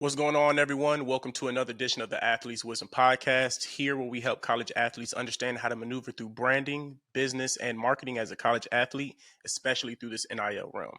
What's going on, everyone? Welcome to another edition of the Athletes Wisdom Podcast. Here, where we help college athletes understand how to maneuver through branding, business, and marketing as a college athlete, especially through this NIL realm.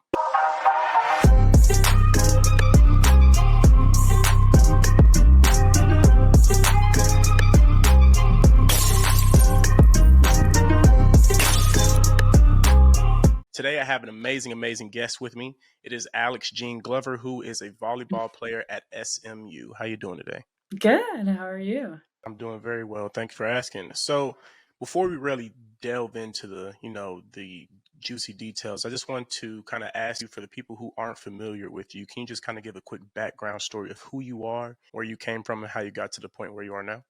Today, I have an amazing guest with me. It is Alex Jean Glover, who is a volleyball player at SMU. How you doing today? Good. How are you? I'm doing very well. Thank you for asking. So, before we really delve into the juicy details, I just want to kind of ask you, for the people who aren't familiar with you, can you just kind of give a quick background story of who you are, where you came from, and how you got to the point where you are now?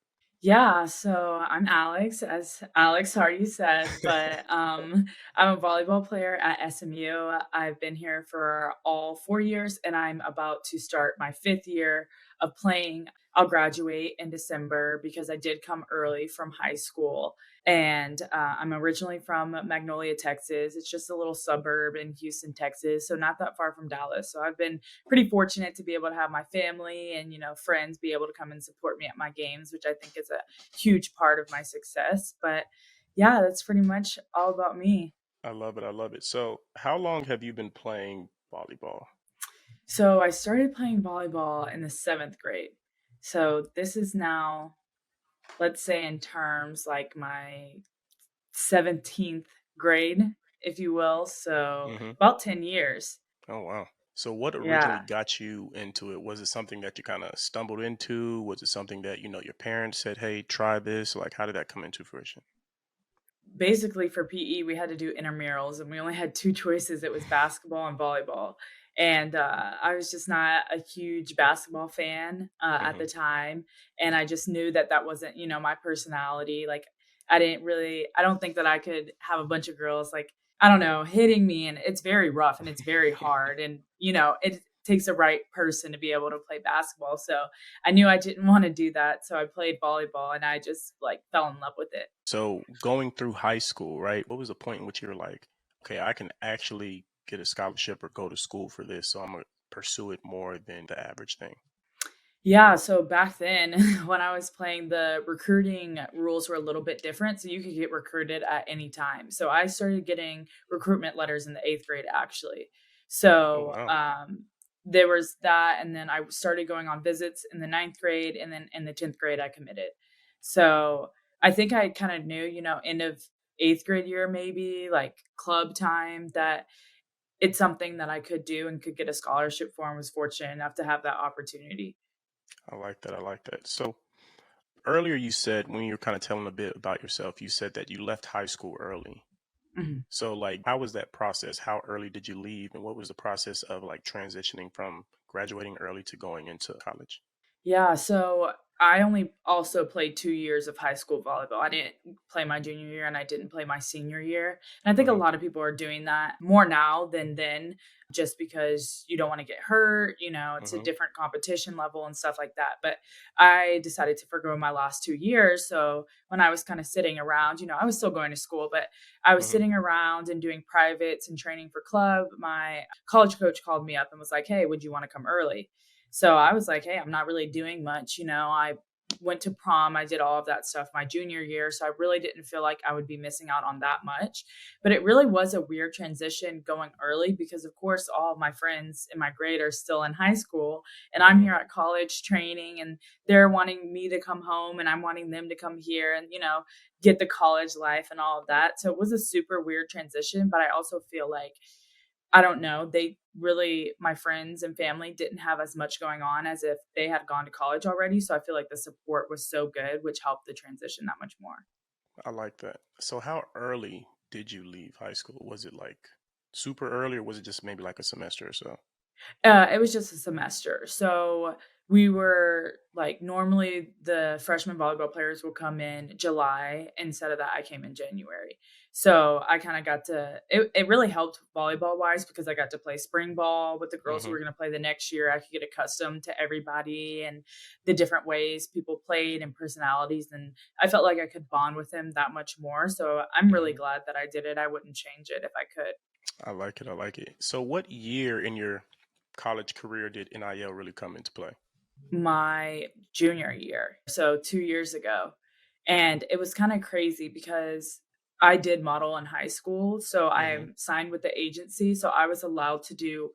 Yeah, so I'm Alex, as Alex already said, but I'm a volleyball player at SMU. I've been here for all 4 years, and I'm about to start my fifth year of playing. I'll graduate in December because I did come early from high school. And I'm originally from Magnolia, Texas. It's just a little suburb in Houston, Texas, so not that far from Dallas. So I've been pretty fortunate to be able to have my family and, friends be able to come and support me at my games, which I think is a huge part of my success. But yeah, that's pretty much all about me. I love it. I love it. So, how long have you been playing volleyball? So I started playing volleyball in the seventh grade. So this is now, let's say, in terms like my 17th grade, if you will. So hmm about 10 years. Oh, wow. So, what originally Yeah. got you into it? Was it something that you kind of stumbled into? Was it something that, your parents said, hey, try this? Like, how did that come into fruition? Basically for PE, we had to do intramurals and we only had two choices. It was basketball and volleyball. And I was just not a huge basketball fan at hmm the time. And I just knew that that wasn't, my personality. Like, I don't think that I could have a bunch of girls, like, I don't know, hitting me. And it's very rough and it's very hard. And, it takes a right person to be able to play basketball. So I knew I didn't want to do that. So I played volleyball and I just like fell in love with it. So going through high school, right? What was the point in which you were like, okay, I can actually get a scholarship or go to school for this, so I'm gonna pursue it more than the average thing. Yeah, so back then when I was playing, the recruiting rules were a little bit different. So you could get recruited at any time. So I started getting recruitment letters in the eighth grade, actually. Oh So wow. there was that. And then I started going on visits in the ninth grade. And then in the 10th grade, I committed. So I think I kind of knew, end of eighth grade year, maybe like club time, that it's something that I could do and could get a scholarship for, and was fortunate enough to have that opportunity. I like that. I like that. So earlier you said, when you were kind of telling a bit about yourself, you said that you left high school early. Mhm. So like, how was that process? How early did you leave, and what was the process of like transitioning from graduating early to going into college? Yeah, so I only also played 2 years of high school volleyball. I didn't play my junior year and I didn't play my senior year. And I think a hmm lot of people are doing that more now than then, just because you don't want to get hurt, it's a hmm different competition level and stuff like that. But I decided to forgo my last 2 years. So when I was kind of sitting around, I was still going to school, but I was hmm sitting around and doing privates and training for club. My college coach called me up and was like, "Hey, would you want to come early?" So I was like, "Hey, I'm not really doing much." I went to prom. I did all of that stuff my junior year. So I really didn't feel like I would be missing out on that much. But it really was a weird transition going early because, of course, all of my friends in my grade are still in high school. And I'm hmm here at college training, and they're wanting me to come home and I'm wanting them to come here and, get the college life and all of that. So it was a super weird transition. But I also feel like, I don't know, they really, my friends and family didn't have as much going on as if they had gone to college already. So I feel like the support was so good, which helped the transition that much more. I like that. So how early did you leave high school? Was it like super early, or was it just maybe like a semester or so? It was just a semester. So we were like, normally the freshman volleyball players will come in July. Instead of that, I came in January. So I kind of got to, it really helped volleyball wise because I got to play spring ball with the girls who hmm were going to play the next year. I could get accustomed to everybody and the different ways people played and personalities. And I felt like I could bond with them that much more. So I'm really hmm glad that I did it. I wouldn't change it if I could. I like it. I like it. So what year in your college career did NIL really come into play? my junior year, so 2 years ago, and it was kinda crazy because I did model in high school, so Hmm. I'm signed with the agency, so I was allowed to do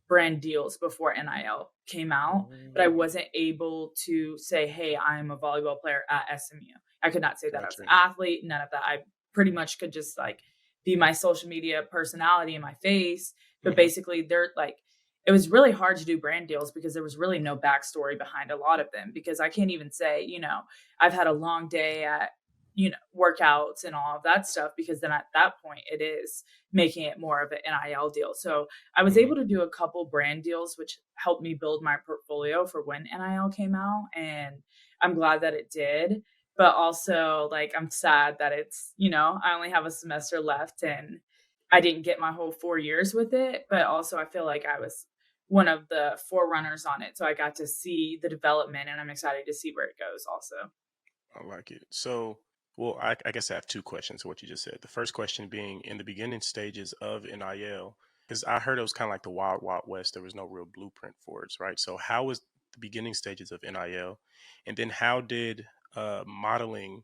brand deals before NIL came out, but I Mm, wasn't able to say, "Hey, I'm a volleyball player at SMU." I could not say that as an gotcha. athlete, none of that. I pretty much could just, like, be my social media personality and my face, but Hmm. basically, they're like it was really hard to do brand deals because there was really no backstory behind a lot of them because I can't even say, I've had a long day at, workouts and all of that stuff because then at that point, it is making it more of an NIL deal. So I was Hmm. able to do a couple brand deals, which helped me build my portfolio for when NIL came out. And I'm glad that it did. But also, like, I'm sad that I only have a semester left and I didn't get my whole 4 years with it. But also, I feel like I was one of the forerunners on it. So I got to see the development and I'm excited to see where it goes also. I like it. So, well, I guess I have two questions to what you just said. The first question being in the beginning stages of NIL, because I heard it was kind of like the wild, wild west. There was no real blueprint for it, right? So, how was the beginning stages of NIL? And then how did modeling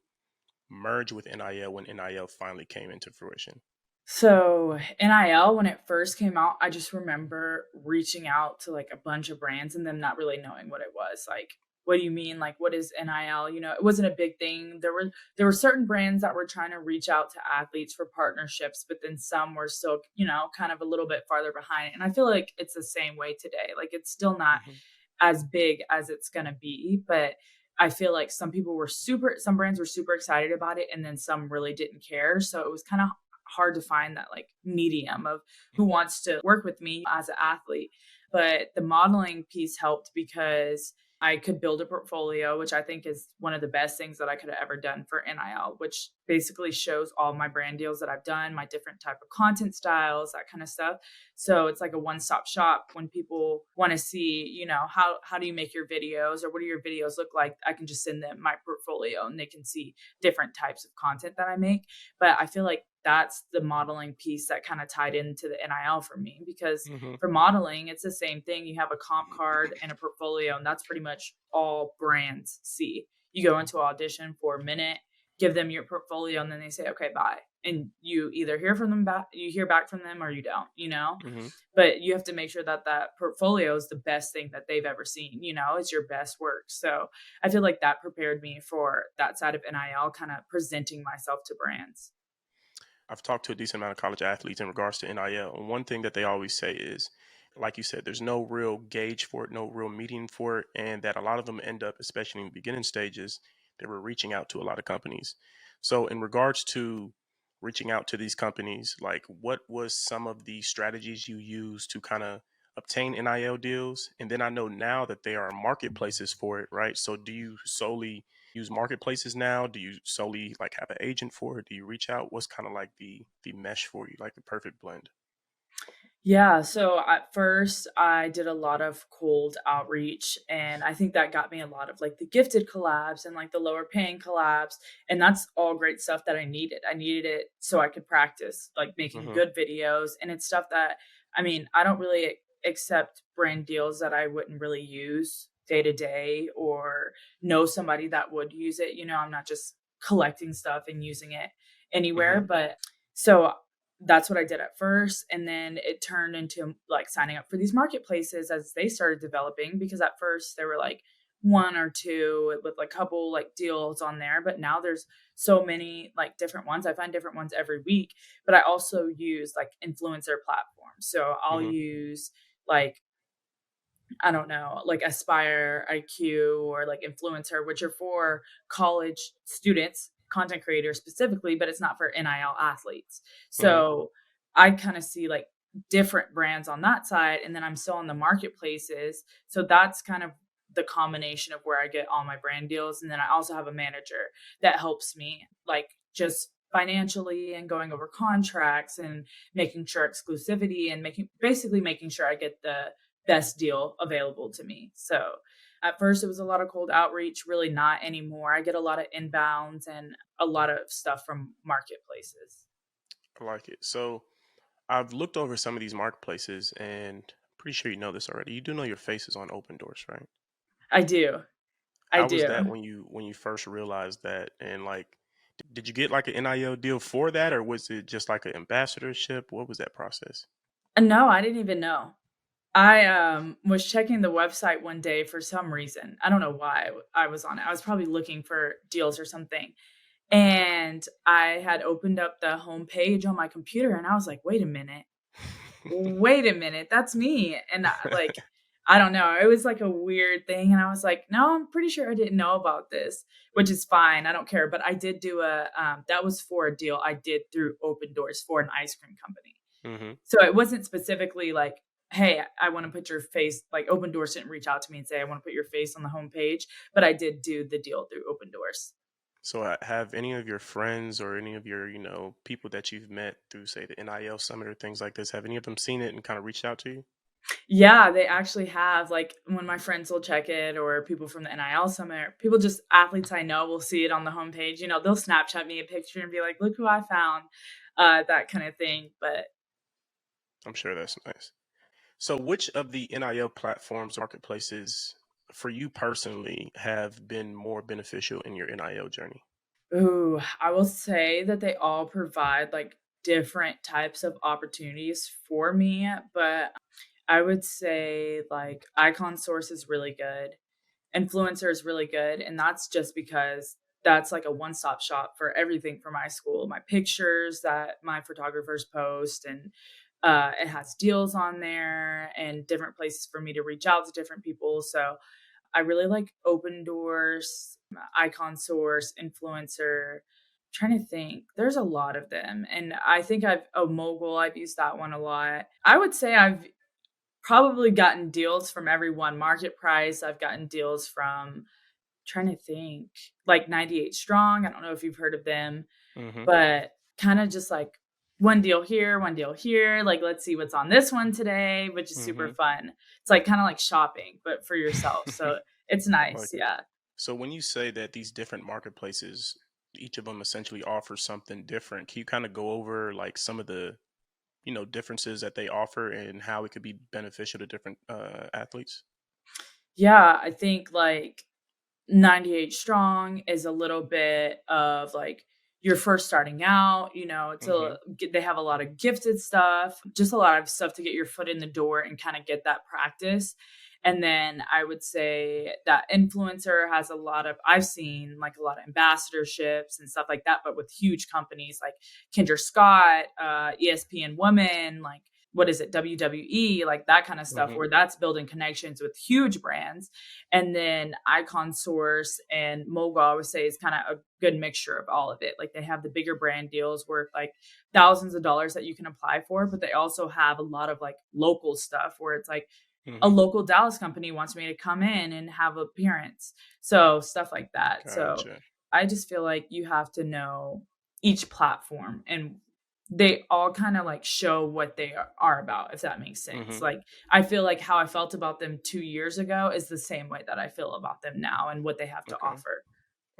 merge with NIL when NIL finally came into fruition? So NIL, when it first came out, I just remember reaching out to like a bunch of brands and them not really knowing what it was. Like, what do you mean? Like, what is NIL? It wasn't a big thing. There were certain brands that were trying to reach out to athletes for partnerships, but then some were still, kind of a little bit farther behind. And I feel like it's the same way today. Like it's still not Hmm. as big as it's going to be, but I feel like some brands were super excited about it and then some really didn't care. So it was kind of hard to find that like medium of who wants to work with me as an athlete. But the modeling piece helped because I could build a portfolio, which I think is one of the best things that I could have ever done for NIL, which basically shows all my brand deals that I've done, my different type of content styles, that kind of stuff. So it's like a one-stop shop when people want to see, how do you make your videos or what do your videos look like? I can just send them my portfolio and they can see different types of content that I make. But I feel like that's the modeling piece that kind of tied into the NIL for me because Hmm. for modeling, it's the same thing. You have a comp card and a portfolio, and that's pretty much all brands see. You go into audition for a minute, give them your portfolio, and then they say, okay, bye. And you either hear back from them or you don't. Hmm. But you have to make sure that that portfolio is the best thing that they've ever seen, it's your best work. So I feel like that prepared me for that side of NIL, kind of presenting myself to brands. I've talked to a decent amount of college athletes in regards to NIL. And one thing that they always say is, like you said, there's no real gauge for it, no real median for it. And that a lot of them end up, especially in the beginning stages, they were reaching out to a lot of companies. So, in regards to reaching out to these companies, like what was some of the strategies you used to kind of obtain NIL deals? And then I know now that there are marketplaces for it, right? So, do you solely use marketplaces now? Do you solely like have an agent for it? Do you reach out? What's kind of like the mesh for you, like the perfect blend? Yeah, so at first I did a lot of cold outreach and I think that got me a lot of like the gifted collabs and like the lower paying collabs, and that's all great stuff that I needed. I needed it so I could practice like making Hmm. good videos, and it's stuff that I don't really accept brand deals that I wouldn't really use day to day or know somebody that would use it. I'm not just collecting stuff and using it Hmm. anywhere, but so that's what I did at first. And then it turned into like signing up for these marketplaces as they started developing because at first there were like one or two with like couple like deals on there. But now there's so many like different ones. I find different ones every week. But I also use like influencer platforms. So I'll Hmm. use like I don't know, like Aspire IQ or like Influencer, which are for college students, content creators specifically, but it's not for NIL athletes. Hmm. So I kind of see like different brands on that side. And then I'm still on the marketplaces. So that's kind of the combination of where I get all my brand deals. And then I also have a manager that helps me like just financially and going over contracts and making sure exclusivity and making sure I get the best deal available to me. So at first it was a lot of cold outreach, really not anymore. I get a lot of inbounds and a lot of stuff from marketplaces. I like it. So I've looked over some of these marketplaces, and I'm pretty sure you know this already. You do know your face is on Open Doors, right? I do. I How was do. that when you first realized that? And like, did you get like an NIL deal for that, or was it just like an ambassadorship? What was that process? No, I didn't even know. I, was checking the website one day for some reason. I don't know why I was on it. I was probably looking for deals or something, and I had opened up the homepage on my computer, and I was like, wait a minute, that's me." And I don't know, it was like a weird thing, and I was like, "No, I'm pretty sure I didn't know about this," which is fine, I don't care, but I did do that was for a deal I did through Open Doors for an ice cream company. Hmm. So it wasn't specifically like, "Hey, I wanna put your face," like, Open Doors didn't reach out to me and say, "I wanna put your face on the homepage," but I did do the deal through Open Doors. So, have any of your friends or any of your, people that you've met through, say, the NIL summit or things like this, have any of them seen it and kind of reached out to you? Yeah, they actually have, like, when my friends will check it or people from the NIL summit, or people just athletes I know will see it on the homepage, they'll Snapchat me a picture and be like, "Look who I found," that kinda thing, but I'm sure that's nice. So, which of the NIL platforms, marketplaces, for you personally, have been more beneficial in your NIL journey? ooh, I will say that they all provide, like, different types of opportunities for me, but I would say, like, Icon Source is really good. Influencer is really good, and that's just because that's like a one-stop shop for everything for my school, my pictures that my photographers post, and it has deals on there and different places for me to reach out to different people. So I really like Open Doors, Icon Source, Influencer. Trying to think, there's a lot of them, and I think Mogul. I've used that one a lot. I would say I've probably gotten deals from every one. Market Price, I've gotten deals from, trying to think, like 98 Strong. I don't know if you've heard of them, Hmm. but kind of just like one deal here, one deal here. Like, let's see what's on this one today, which is super Hmm. fun. It's like kind of like shopping, but for yourself. So it's I nice. like it. Yeah. So, when you say that these different marketplaces, each of them essentially offers something different, can you kind of go over like some of the differences that they offer and how it could be beneficial to different athletes? Yeah. I think like 98 Strong is a little bit of like you're first starting out, Hmm. they have a lot of gifted stuff, just a lot of stuff to get your foot in the door and kind of get that practice. And then I would say that Influencer has a lot of, I've seen like a lot of ambassadorships and stuff like that, but with huge companies like Kendra Scott, ESPN Women, like what is it, WWE, like that kind of stuff, Hmm. where that's building connections with huge brands. And then Icon Source and Mogul, I would say, is kind of a good mixture of all of it. Like they have the bigger brand deals worth like thousands of dollars that you can apply for, but they also have a lot of like local stuff where it's like a Hmm. local Dallas company wants me to come in and have appearance. So stuff like that. So Gotcha. I just feel like you have to know each platform, and they all kind of like show what they are about, if that makes sense. Hmm. Like I feel like how I felt about them 2 years ago is the same way that I feel about them now and what they have to Okay. offer.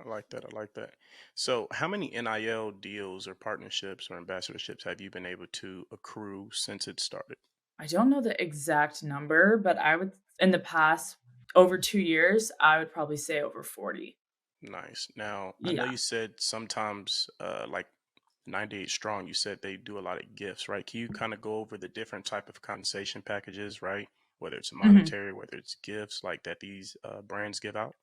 I like that. I like that. So, how many NIL deals or partnerships or ambassadorships have you been able to accrue since it started? I don't know the exact number, but I would, in the past over 2 years, I would probably say over 40. Nice. Now, I know Yeah. you said sometimes, like 98 Strong, you said they do a lot of gifts, right? Can you kind of go over the different type of compensation packages, right? Whether it's Mhm. monetary, whether it's gifts, like that these brands give out?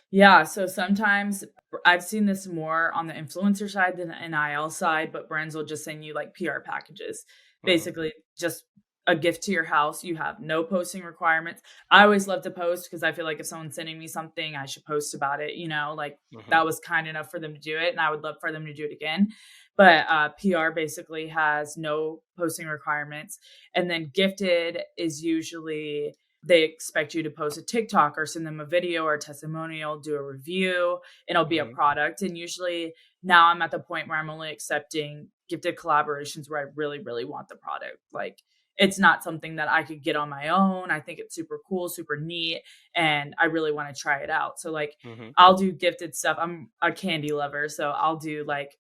Yeah, so sometimes I've seen this more on the influencer side than the NIL side, but brands will just send you like PR packages. Hmm. Basically, just a gift to your house. You have no posting requirements. I always love to post because I feel like if someone's sending me something, I should post about it, like Hmm. that was kind enough for them to do it, and I would love for them to do it again. But PR basically has no posting requirements. And then gifted is usually they expect you to post a TikTok or send them a video or a testimonial, do a review, and it'll be a Hmm. product. And usually now I'm at the point where I'm only accepting gifted collaborations where I really, really want the product. Like it's not something that I could get on my own. I think it's super cool, super neat, and I really want to try it out. So like Hmm. I'll do gifted stuff. I'm a candy lover, so I'll do like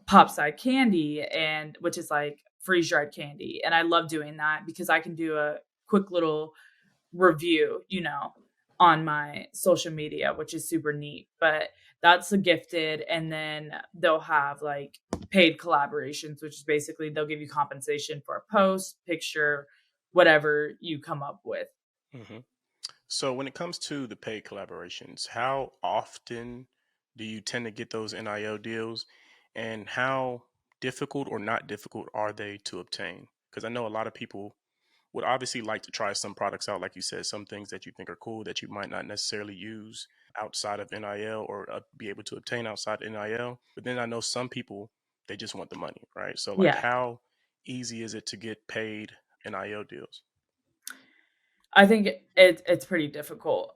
pop side candy, and which is like freeze dried candy. And I love doing that because I can do a quick little review, on my social media, which is super neat. But that's the gifted. And then they'll have like paid collaborations, which is basically they'll give you compensation for a post, picture, whatever you come up with. Hmm. So when it comes to the paid collaborations, how often do you tend to get those NIL deals, and how difficult or not difficult are they to obtain? Because I know a lot of people would obviously like to try some products out, like you said, some things that you think are cool that you might not necessarily use outside of NIL or be able to obtain outside NIL. But then I know some people, they just want the money, right? So, like, Yeah. how easy is it to get paid NIL deals? I think it's pretty difficult.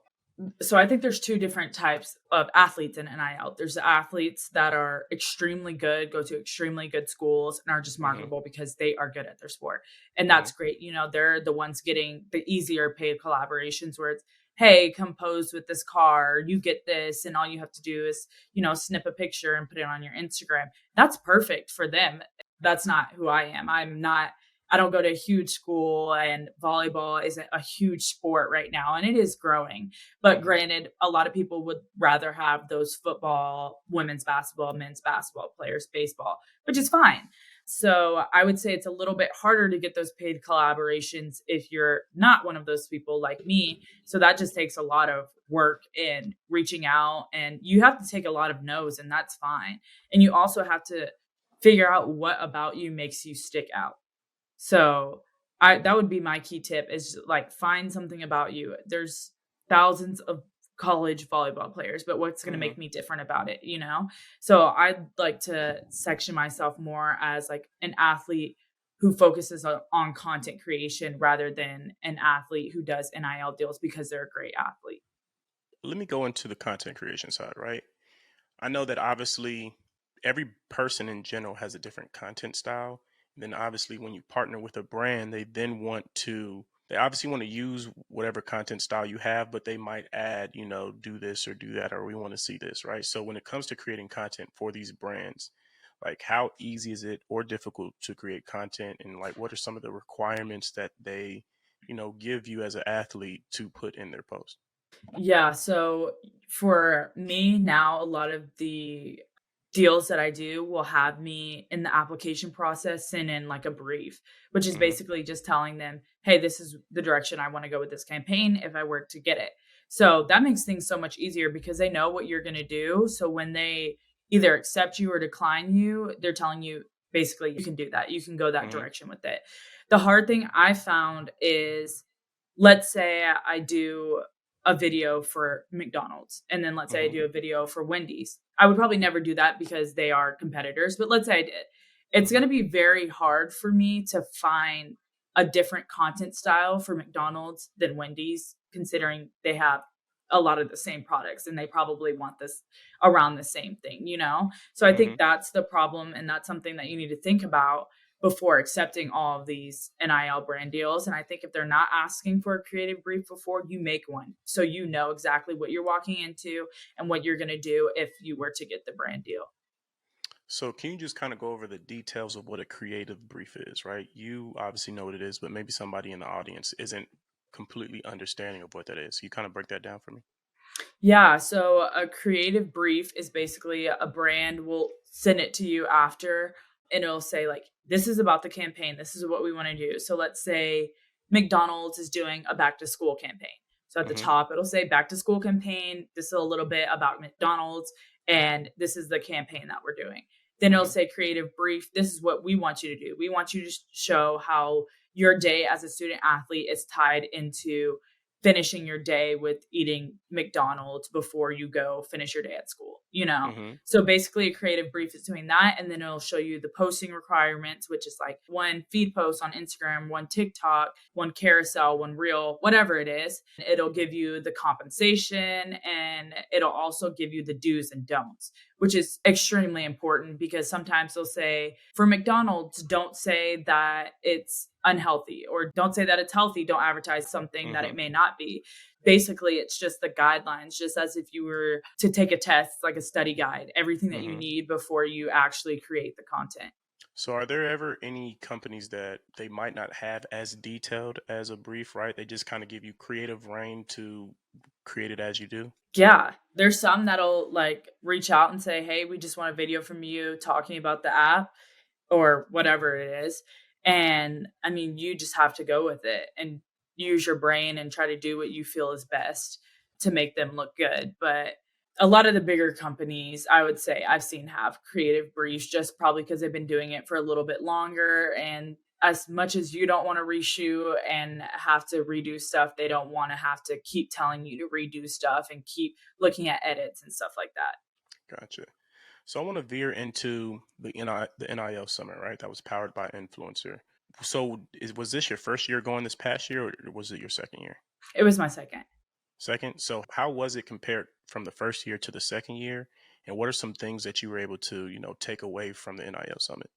So I think there's two different types of athletes in NIL. There's the athletes that are extremely good, go to extremely good schools, and are just Hmm. marketable because they are good at their sport. And Hmm. that's great. They're the ones getting the easier paid collaborations where it's, hey, come pose with this car, you get this, and all you have to do is, snip a picture and put it on your Instagram. That's perfect for them. That's not who I am. I don't go to a huge school, and volleyball isn't a huge sport right now, and it is growing. But Hmm. granted, a lot of people would rather have those football, women's basketball, men's basketball players, baseball, which is fine. So I would say it's a little bit harder to get those paid collaborations if you're not one of those people like me. So that just takes a lot of work in reaching out, and you have to take a lot of no's, and that's fine. And you also have to figure out what about you makes you stick out. So, I that would be my key tip is, like, find something about you. There's thousands of college volleyball players, but what's gonna Hmm. make me different about it, you know? So, I'd like to section myself more as, like, an athlete who focuses on content creation rather than an athlete who does NIL deals because they're a great athlete. Let me go into the content creation side, right? I know that obviously every person in general has a different content style. And then obviously when you partner with a brand, they obviously want to use whatever content style you have, but they might add, do this or do that, or we want to see this, right? So when it comes to creating content for these brands, like how easy is it or difficult to create content, and like what are some of the requirements that they, give you as an athlete to put in their post? Yeah, so for me now, a lot of the deals that I do will have me in the application process send in like a brief, which is Hmm. basically just telling them, hey, this is the direction I want to go with this campaign if I were to get it. So that makes things so much easier because they know what you're going to do. So when they either accept you or decline you, they're telling you basically you can do that. You can go that Hmm. direction with it. The hard thing I found is, let's say I do a video for McDonald's, and then let's say I Hmm. do a video for Wendy's. I would probably never do that because they are competitors, but let's say I did. It's going Hmm. to be very hard for me to find a different content style for McDonald's than Wendy's, considering they have a lot of the same products and they probably want this around the same thing, you know? So I think Hmm. that's the problem. And that's something that you need to think about before accepting all of these NIL brand deals. And I think if they're not asking for a creative brief before, you make one so you know exactly what you're walking into and what you're going to do if you were to get the brand deal. So can you just kind of go over the details of what a creative brief is, right? You obviously know what it is, but maybe somebody in the audience isn't completely understanding of what that is. You kind of break that down for me. Yeah, so a creative brief is basically a brand will send it to you after, and it'll say like, this is about the campaign. This is what we want to do. So let's say McDonald's is doing a back to school campaign. So at the Hmm. top it'll say back to school campaign. This is a little bit about McDonald's, and this is the campaign that we're doing. Then it'll Hmm. say creative brief. This is what we want you to do. We want you to show how your day as a student athlete is tied into finishing your day with eating McDonald's before you go finish your day at school, you know? Hmm. So basically, a creative brief is doing that. And then it'll show you the posting requirements, which is like one feed post on Instagram, one TikTok, one carousel, one reel, whatever it is. It'll give you the compensation, and it'll also give you the do's and don'ts, which is extremely important because sometimes they'll say for McDonald's, don't say that it's unhealthy, or don't say that it's healthy. Don't advertise something that it Hmm. may not be. Basically, it's just the guidelines, just as if you were to take a test, like a study guide, everything that you Hmm. need before you actually create the content. So are there ever any companies that they might not have as detailed as a brief, right? They just kind of give you creative reign to created as you do? Yeah, there's some that'll, like, reach out and say, "Hey, we just want a video from you talking about the app," or whatever it is, and, I mean, you just have to go with it and use your brain and try to do what you feel is best to make them look good, but a lot of the bigger companies, I would say, I've seen have creative briefs just probably because 'cause they've been doing it for a little bit longer, and as much as you don't wanna reshoot and have to redo stuff, they don't wanna have to keep telling you to redo stuff and keep looking at edits and stuff like that. Gotcha. So I want to veer into the NIL summit, right? That was powered by Influencer. So was this your first year going this past year, or was it your second year? It was my second. Second. So how was it compared from the first year to the second year? And what are some things that you were able to, take away from the NIL summit?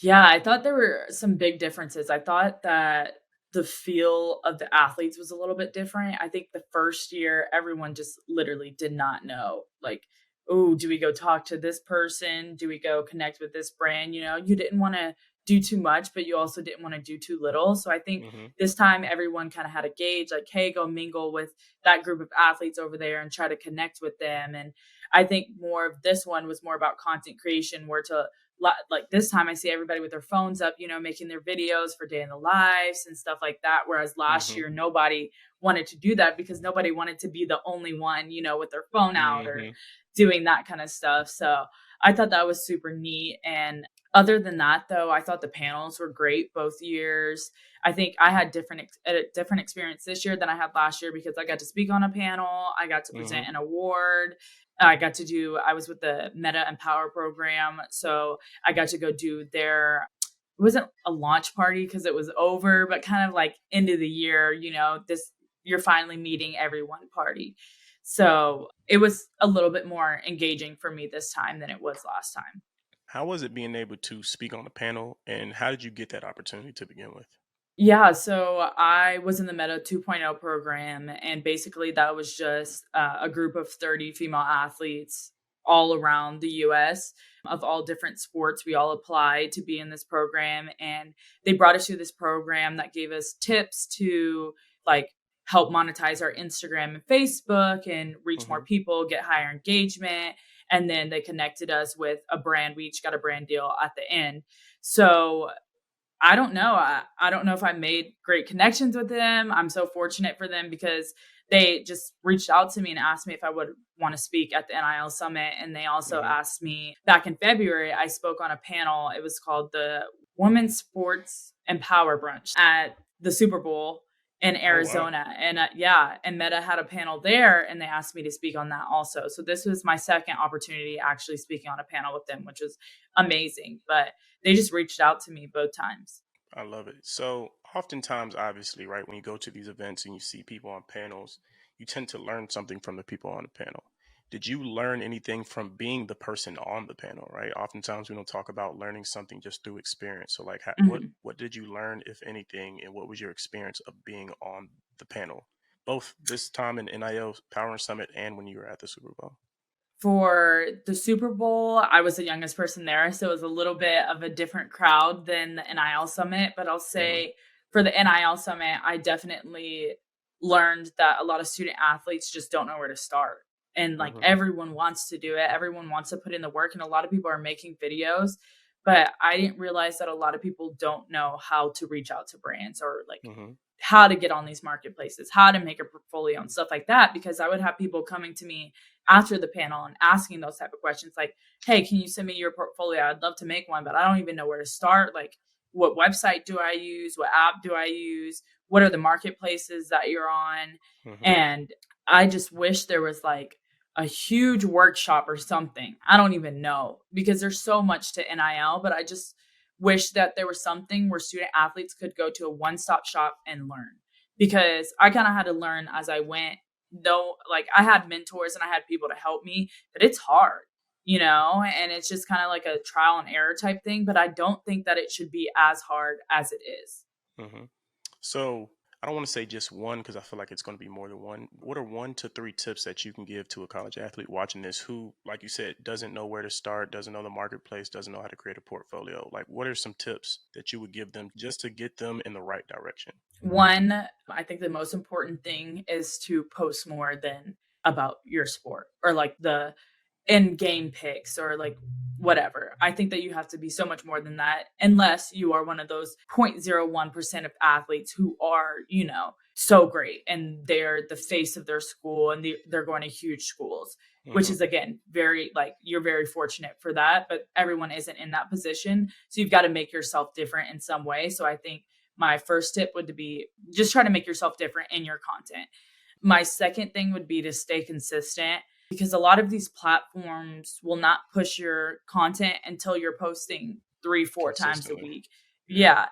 Yeah, I thought there were some big differences. I thought that the feel of the athletes was a little bit different. I think the first year, everyone just literally did not know, like, oh, do we go talk to this person? Do we go connect with this brand? You didn't want to do too much, but you also didn't want to do too little. So I think Hmm. this time everyone kind of had a gauge, like, hey, go mingle with that group of athletes over there and try to connect with them. And I think more of this one was more about content creation, where to like this time I see everybody with their phones up, making their videos for day in the lives and stuff like that. Whereas last Hmm. year, nobody wanted to do that because nobody wanted to be the only one, with their phone out or Hmm. doing that kind of stuff. So I thought that was super neat. And other than that, though, I thought the panels were great both years. I think I had a different experience this year than I had last year because I got to speak on a panel, I got to Hmm. present an award, I was with the Meta Empower program. So I got to go do their, it wasn't a launch party because it was over, but kind of like end of the year, this, you're finally meeting everyone party. So it was a little bit more engaging for me this time than it was last time. How was it being able to speak on the panel, and how did you get that opportunity to begin with? Yeah, so I was in the Meta 2.0 program, and basically that was just a group of 30 female athletes all around the US of all different sports. We all applied to be in this program, and they brought us to this program that gave us tips to, like, help monetize our Instagram and Facebook and reach more Hmm. people, get higher engagement. And then they connected us with a brand. We each got a brand deal at the end. So I don't know. I don't know if I made great connections with them. I'm so fortunate for them because they just reached out to me and asked me if I would want to speak at the NIL Summit. And they also Hmm. asked me back in February, I spoke on a panel. It was called the Women's Sports Empower Brunch at the Super Bowl in Oh wow. Arizona. And yeah, and Meta had a panel there and they asked me to speak on that also. So this was my second opportunity actually speaking on a panel with them, which was amazing. But they just reached out to me both times. I love it. So, oftentimes, obviously, right, when you go to these events and you see people on panels, you tend to learn something from the people on the panel. Did you learn anything from being the person on the panel, right? Oftentimes, we don't talk about learning something just through experience. So, like, Mhm. what did you learn, if anything, and what was your experience of being on the panel, both this time in NIL Power Summit and when you were at the Super Bowl? For the Super Bowl, I was the youngest person there, so it was a little bit of a different crowd than the NIL Summit, but I'll Hmm. say for the NIL Summit, I definitely learned that a lot of student athletes just don't know where to start. And, like, Hmm. everyone wants to do it, everyone wants to put in the work, and a lot of people are making videos, but I didn't realize that a lot of people don't know how to reach out to brands or, like, Hmm. how to get on these marketplaces, how to make a portfolio and stuff like that. Because I would have people coming to me after the panel and asking those type of questions like, hey, can you send me your portfolio? I'd love to make one, but I don't even know where to start. Like, what website do I use? What app do I use? What are the marketplaces that you're on? Hmm. And I just wish there was like a huge workshop or something. I don't even know because there's so much to NIL, but I just wish that there was something where student athletes could go to a one-stop shop and learn, because I kind of had to learn as I went. Though, like, I had mentors and I had people to help me, but it's hard, and it's just kind of like a trial and error type thing, but I don't think that it should be as hard as it is. Hmm. So I don't want to say just one because I feel like it's going to be more than one. What are 1 to 3 tips that you can give to a college athlete watching this who, like you said, doesn't know where to start, doesn't know the marketplace, doesn't know how to create a portfolio? Like, what are some tips that you would give them just to get them in the right direction? One, I think the most important thing is to post more than about your sport or like the in game picks or like whatever. I think that you have to be so much more than that, unless you are one of those 0.01% of athletes who are, so great and they're the face of their school and they're going to huge schools, which Mm-hmm. is again very like you're very fortunate for that, but everyone isn't in that position. So you've got to make yourself different in some way. So I think my first tip would be just try to make yourself different in your content. My second thing would be to stay consistent because a lot of these platforms will not push your content until you're posting 3-4 times a Consistently. week. Yeah. Yeah,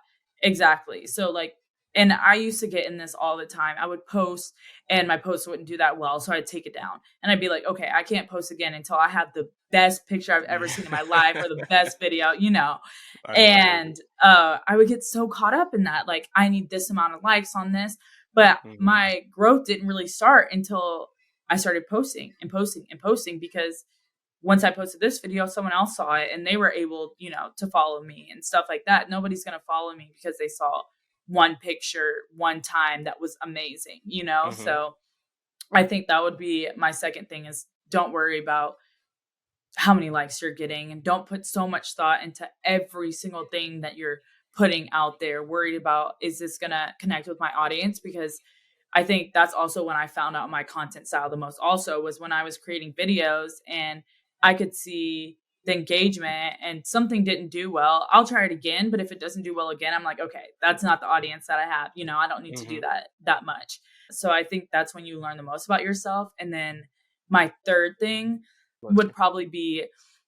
exactly. So like, and I used to get in this all the time. I would post and my post wouldn't do that well. So I'd take it down and I'd be like, okay, I can't post again until I have the best picture I've ever Yeah. seen in my life or the best video. I know. I get And I would get so caught up in that. Like, I need this amount of likes on this. But it. Hmm. my growth didn't really start until I started posting and posting and posting because once I posted this video, someone else saw it and they were able, to follow me and stuff like that. Nobody's going to follow me because they saw one picture one time that was amazing. Hmm. So I think that would be my second thing is don't worry about how many likes you're getting and don't put so much thought into every single thing that you're putting out there worried about is this going to connect with my audience because I think that's also when I found out my content style the most also was when I was creating videos and I could see the engagement and something didn't do well. I'll try it again, but if it doesn't do well again, I'm like, okay, that's not the audience that I have. I don't need to Hmm. do that much. So I think that's when you learn the most about yourself. And then my third thing Bless would you. probably be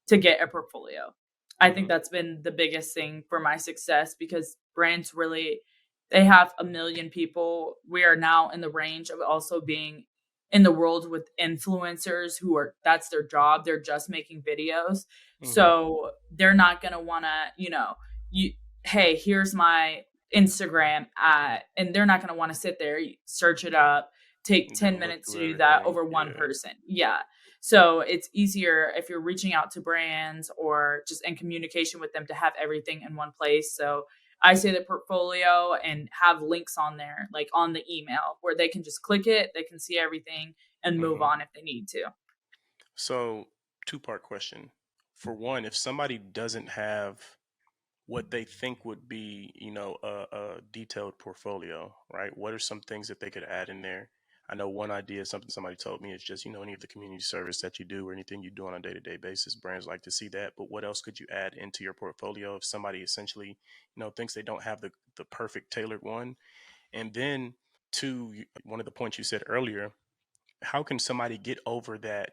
to get a portfolio. I think Hmm. that's been the biggest thing for my success because brands really they have a million people. We are now in the range of also being in the world with influencers who are that's their job. They're just making videos. Hmm. So they're not gonna wanna, you hey, here's my Instagram at and they're not gonna want to sit there, search it up, take 10 Then look minutes to through do that everything. over one Yeah. person. Yeah. So it's easier if you're reaching out to brands or just in communication with them to have everything in one place. So I say the portfolio and have links on there, like on the email where they can just click it, they can see everything and move Hmm. on if they need to. So, two-part question. For one, if somebody doesn't have what they think would be, a detailed portfolio, right? What are some things that they could add in there? I know one idea, something somebody told me is just, any of the community service that you do or anything you do on a day-to-day basis. Brands like to see that. But what else could you add into your portfolio if somebody essentially, thinks they don't have the perfect tailored one? And then to one of the points you said earlier, how can somebody get over that,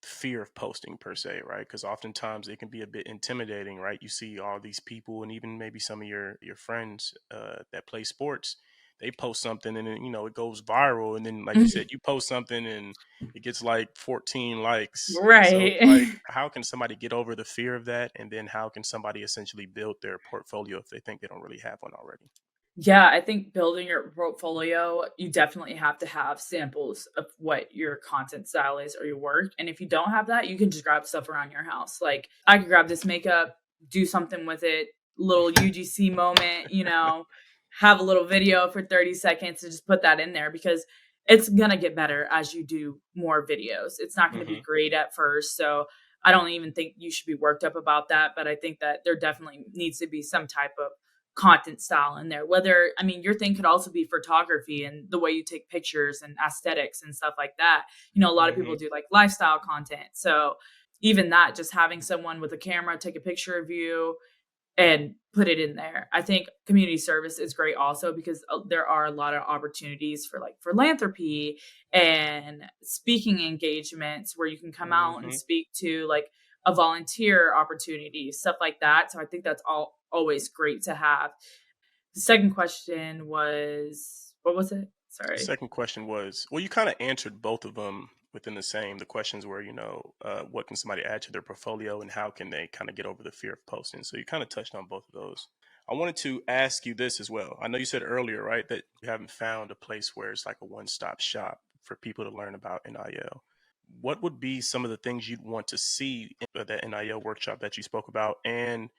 fear of posting per se, right? Because oftentimes it can be a bit intimidating, right? You see all these people and even maybe some of your friends that play sports, they post something and then, it goes viral. And then, like you said, you post something and it gets like 14 likes. So it's like, Right. how can somebody get over the fear of that? And then how can somebody essentially build their portfolio if they think they don't really have one already? Yeah, I think building your portfolio, you definitely have to have samples of what your content style is or your work. And if you don't have that, you can just grab stuff around your house. Like I could grab this makeup, do something with it, little UGC moment, have a little video for 30 seconds to just put that in there because it's going to get better as you do more videos. It's not going to be Hmm. great at first. So I don't even think you should be worked up about that. But I think that there definitely needs to be some type of content style in there. Whether, I mean, your thing could also be photography and the way you take pictures and aesthetics and stuff like that. A lot of people Hmm. do like lifestyle content. So even that, just having someone with a camera take a picture of you and put it in there. I think community service is great also because there are a lot of opportunities for like philanthropy and speaking engagements where you can come out and Hmm. speak to like a volunteer opportunity, stuff like that. So I think that's all always great to have. The second question was what was it? The Sorry. second question was, well, you kind of answered both of them within the same. The questions were, what can somebody add to their portfolio and how can they kind of get over the fear of posting? So you kind of touched on both of those. I wanted to ask you this as well. I know you said earlier, right, that you haven't found a place where it's like a one-stop shop for people to learn about NIL. What would be some of the things you'd want to see in that NIL workshop that you spoke about? And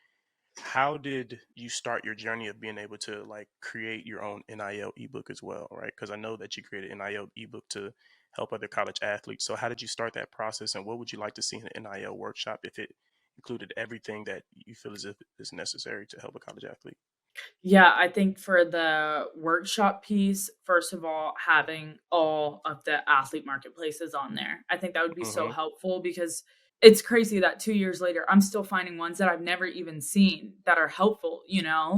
how did you start your journey of being able to like create your own NIL ebook as well, right? Because I know that you created an NIL ebook to help other college athletes. So how did you start that process, and what would you like to see in an NIL workshop if it included everything that you feel as if is necessary to help a college athlete? Yeah, I think for the workshop piece, first of all, having all of the athlete marketplaces on there, I think that would be so Mm-hmm. helpful because it's crazy that 2 years later, I'm still finding ones that I've never even seen that are helpful.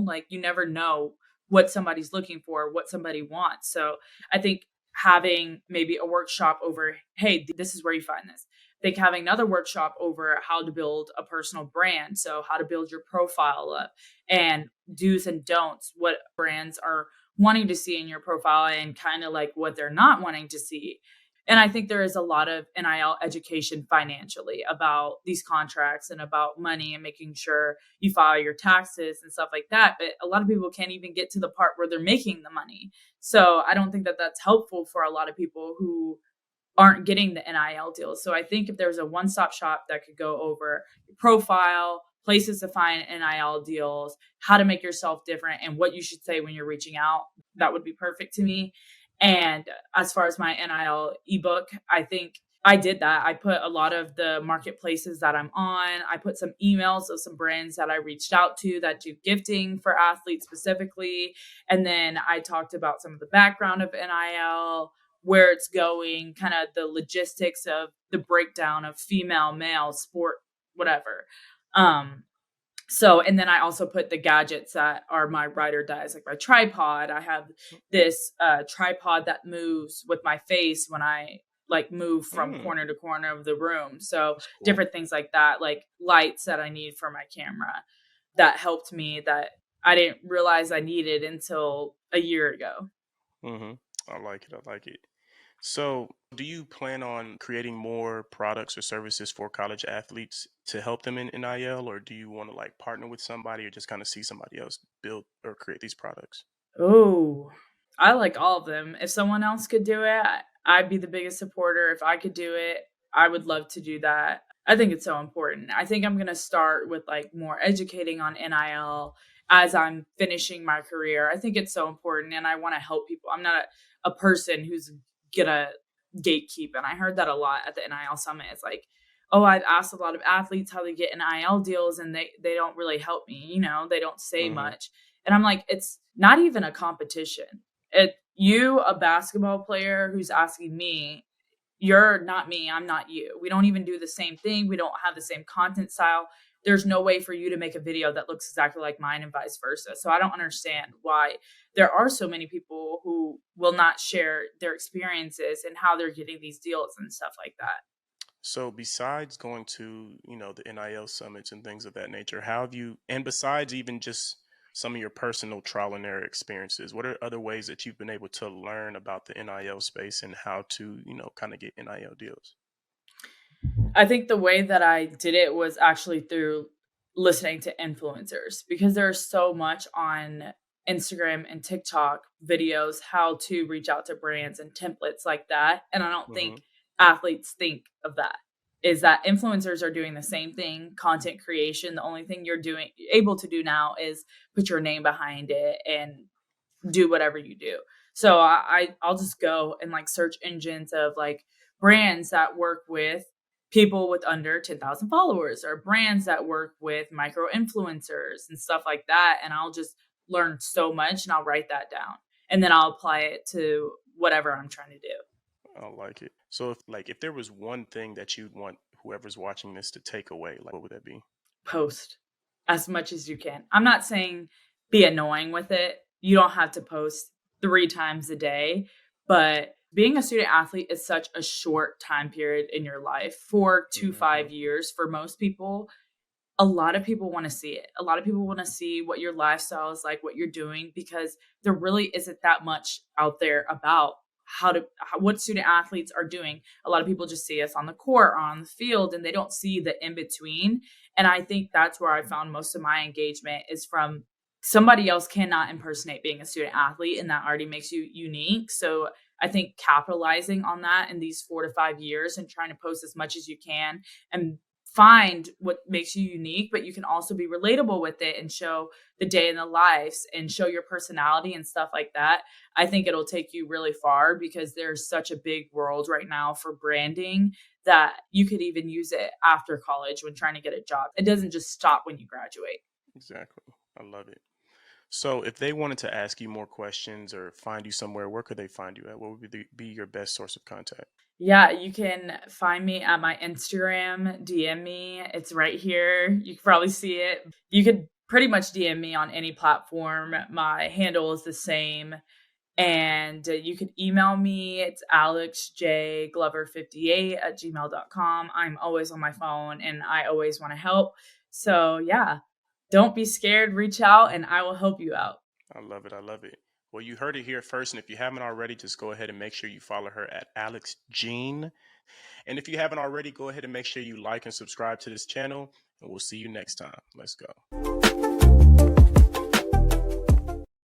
Like you never know what somebody's looking for, what somebody wants. So I think having maybe a workshop over, hey, this is where you find this. I think having another workshop over how to build a personal brand. So, how to build your profile up and do's and don'ts, what brands are wanting to see in your profile and kind of like what they're not wanting to see. And I think there is a lot of NIL education financially about these contracts and about money and making sure you file your taxes and stuff like that. But a lot of people can't even get to the part where they're making the money. So I don't think that that's helpful for a lot of people who aren't getting the NIL deals. So I think if there's a one-stop shop that could go over your profile, places to find NIL deals, how to make yourself different, and what you should say when you're reaching out, that would be perfect to me. And as far as my NIL ebook, I think I did that. I put a lot of the marketplaces that I'm on. I put some emails of some brands that I reached out to that do gifting for athletes specifically. And then I talked about some of the background of NIL, where it's going, kind of the logistics of the breakdown of female, male, sport, whatever. Um, and then I also put the gadgets that are my ride or dies, like my tripod. I have this tripod that moves with my face when I like move from Mm, corner to corner of the room. So that's cool. different things like that, like lights that I need for my camera that helped me that I didn't realize I needed until a year ago. Mm-hmm. I like it. I like it. So, do you plan on creating more products or services for college athletes to help them in NIL, or do you want to like partner with somebody or just kind of see somebody else build or create these products? Oh, I like all of them. If someone else could do it, I'd be the biggest supporter. If I could do it, I would love to do that. I think it's so important. I think I'm going to start with like more educating on NIL as I'm finishing my career. I think it's so important and I want to help people. I'm not a person who's going to gatekeep. And I heard that a lot at the NIL summit. It's like, oh, I've asked a lot of athletes how they get NIL deals and they don't really help me. They don't say Mm-hmm. much. And I'm like, it's not even a competition. You, a basketball player who's asking me, you're not me, I'm not you. We don't even do the same thing. We don't have the same content style. There's no way for you to make a video that looks exactly like mine and vice versa. So I don't understand why there are so many people who will not share their experiences and how they're getting these deals and stuff like that. So, besides going to the NIL summits and things of that nature, how have you, and besides even just some of your personal trial and error experiences, what are other ways that you've been able to learn about the NIL space and how to kind of get NIL deals? I think the way that I did it was actually through listening to influencers because there's so much on Instagram and TikTok videos how to reach out to brands and templates like that. And I don't Mm-hmm. think athletes think of that. Is that influencers are doing the same thing, content creation. The only thing you're doing able to do now is put your name behind it and do whatever you do. So I'll just go and like search engines of like brands that work with people with under 10,000 followers or brands that work with micro influencers and stuff like that. And I'll just learn so much and I'll write that down and then I'll apply it to whatever I'm trying to do. I like it. So, if there was one thing that you'd want whoever's watching this to take away, like what would that be? Post as much as you can. I'm not saying be annoying with it. You don't have to post 3 times a day, but being a student athlete is such a short time period in your life, 4 to 5 Mm-hmm. years for most people. A lot of people want to see it. A lot of people want to see what your lifestyle is like, what you're doing, because there really isn't that much out there about what student athletes are doing. A lot of people just see us on the court or on the field and they don't see the in between. And I think that's where I found most of my engagement is from somebody else cannot impersonate being a student athlete, and that already makes you unique. So I think capitalizing on that in these 4 to 5 years and trying to post as much as you can and find what makes you unique, but you can also be relatable with it and show the day in the lives and show your personality and stuff like that. I think it'll take you really far because there's such a big world right now for branding that you could even use it after college when trying to get a job. It doesn't just stop when you graduate. Exactly. I love it. So if they wanted to ask you more questions or find you somewhere, where could they find you at? What would be your best source of contact? Yeah, you can find me at my Instagram, DM me. It's right here. You can probably see it. You could pretty much DM me on any platform. My handle is the same. And you can email me. It's alexjglover58@gmail.com. I'm always on my phone and I always want to help. So, yeah, don't be scared. Reach out and I will help you out. I love it. I love it. Well, you heard it here first. And if you haven't already, just go ahead and make sure you follow her at Alex Jean. And if you haven't already, go ahead and make sure you like and subscribe to this channel. And we'll see you next time. Let's go.